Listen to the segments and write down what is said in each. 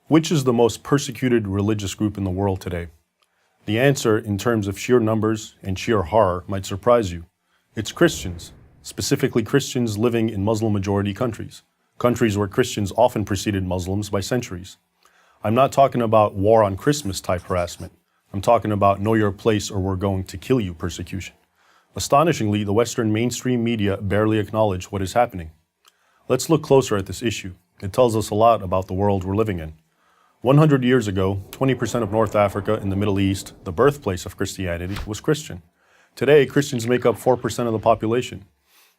Which is the most persecuted religious group in the world today? The answer, in terms of sheer numbers and sheer horror, might surprise you. It's Christians, specifically Christians living in Muslim-majority countries, countries where Christians often preceded Muslims by centuries. I'm not talking about war on Christmas type harassment. I'm talking about know your place or we're going to kill you persecution. Astonishingly, the Western mainstream media barely acknowledge what is happening. Let's look closer at this issue. It tells us a lot about the world we're living in. 100 years ago, 20% of North Africa and the Middle East, the birthplace of Christianity, was Christian. Today, Christians make up 4% of the population.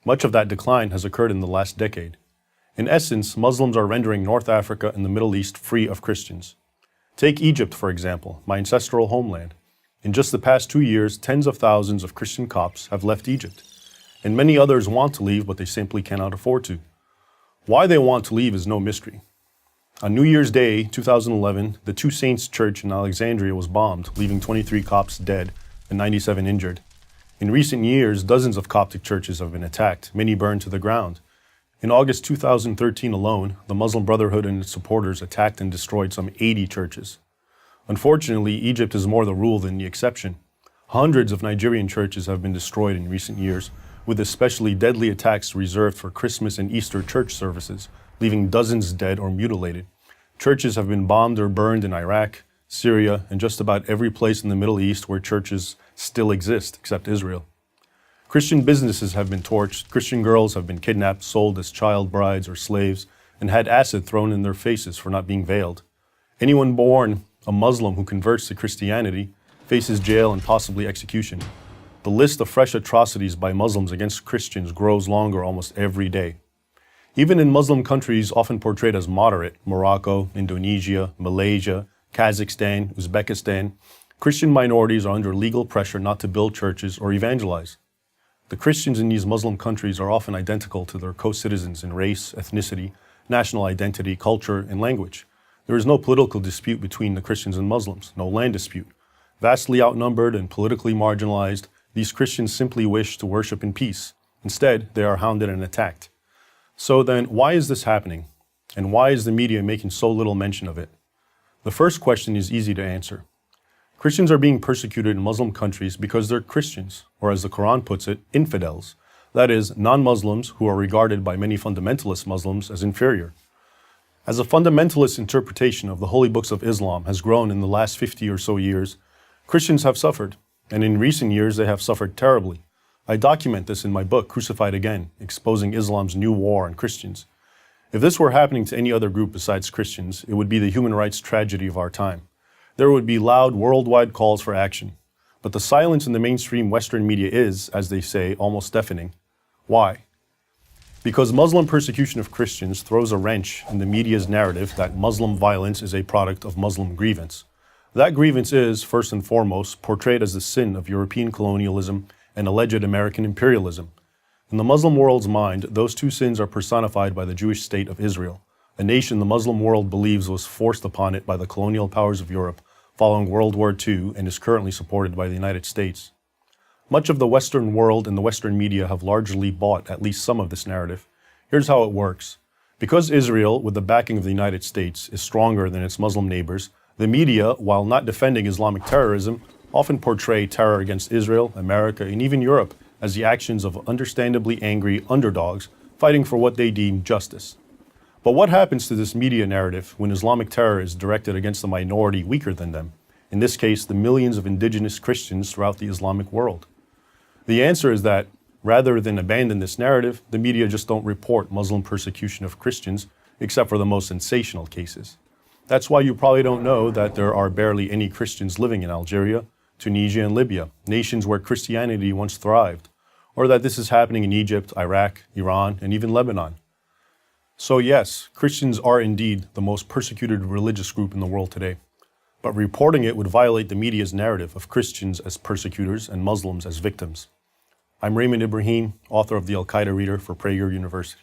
Much of that decline has occurred in the last decade. In essence, Muslims are rendering North Africa and the Middle East free of Christians. Take Egypt, for example, my ancestral homeland. In just the past 2 years, tens of thousands of Christian Copts have left Egypt. And many others want to leave, but they simply cannot afford to. Why they want to leave is no mystery. On New Year's Day, 2011, the Two Saints Church in Alexandria was bombed, leaving 23 Copts dead and 97 injured. In recent years, dozens of Coptic churches have been attacked, many burned to the ground. In August 2013 alone, the Muslim Brotherhood and its supporters attacked and destroyed some 80 churches. Unfortunately, Egypt is more the rule than the exception. Hundreds of Nigerian churches have been destroyed in recent years, with especially deadly attacks reserved for Christmas and Easter church services, leaving dozens dead or mutilated. Churches have been bombed or burned in Iraq, Syria, and just about every place in the Middle East where churches still exist, except Israel. Christian businesses have been torched, Christian girls have been kidnapped, sold as child brides or slaves, and had acid thrown in their faces for not being veiled. Anyone born a Muslim who converts to Christianity faces jail and possibly execution. The list of fresh atrocities by Muslims against Christians grows longer almost every day. Even in Muslim countries often portrayed as moderate, Morocco, Indonesia, Malaysia, Kazakhstan, Uzbekistan, Christian minorities are under legal pressure not to build churches or evangelize. The Christians in these Muslim countries are often identical to their co-citizens in race, ethnicity, national identity, culture, and language. There is no political dispute between the Christians and Muslims, no land dispute. Vastly outnumbered and politically marginalized, these Christians simply wish to worship in peace. Instead, they are hounded and attacked. So then, why is this happening? And why is the media making so little mention of it? The first question is easy to answer. Christians are being persecuted in Muslim countries because they're Christians, or as the Quran puts it, infidels. That is, non-Muslims who are regarded by many fundamentalist Muslims as inferior. As a fundamentalist interpretation of the holy books of Islam has grown in the last 50 or so years, Christians have suffered, and in recent years they have suffered terribly. I document this in my book, Crucified Again, Exposing Islam's New War on Christians. If this were happening to any other group besides Christians, it would be the human rights tragedy of our time. There would be loud worldwide calls for action. But the silence in the mainstream Western media is, as they say, almost deafening. Why? Because Muslim persecution of Christians throws a wrench in the media's narrative that Muslim violence is a product of Muslim grievance. That grievance is, first and foremost, portrayed as the sin of European colonialism and alleged American imperialism. In the Muslim world's mind, those two sins are personified by the Jewish state of Israel, a nation the Muslim world believes was forced upon it by the colonial powers of Europe following World War II and is currently supported by the United States. Much of the Western world and the Western media have largely bought at least some of this narrative. Here's how it works. Because Israel, with the backing of the United States, is stronger than its Muslim neighbors, the media, while not defending Islamic terrorism, often portray terror against Israel, America, and even Europe as the actions of understandably angry underdogs fighting for what they deem justice. But what happens to this media narrative when Islamic terror is directed against a minority weaker than them? In this case, the millions of indigenous Christians throughout the Islamic world. The answer is that, rather than abandon this narrative, the media just don't report Muslim persecution of Christians, except for the most sensational cases. That's why you probably don't know that there are barely any Christians living in Algeria, Tunisia, and Libya, nations where Christianity once thrived, or that this is happening in Egypt, Iraq, Iran, and even Lebanon. So yes, Christians are indeed the most persecuted religious group in the world today, but reporting it would violate the media's narrative of Christians as persecutors and Muslims as victims. I'm Raymond Ibrahim, author of the Al-Qaeda Reader for Prager University.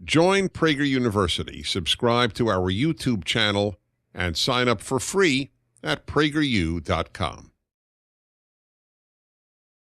Join Prager University, subscribe to our YouTube channel, and sign up for free at prageru.com.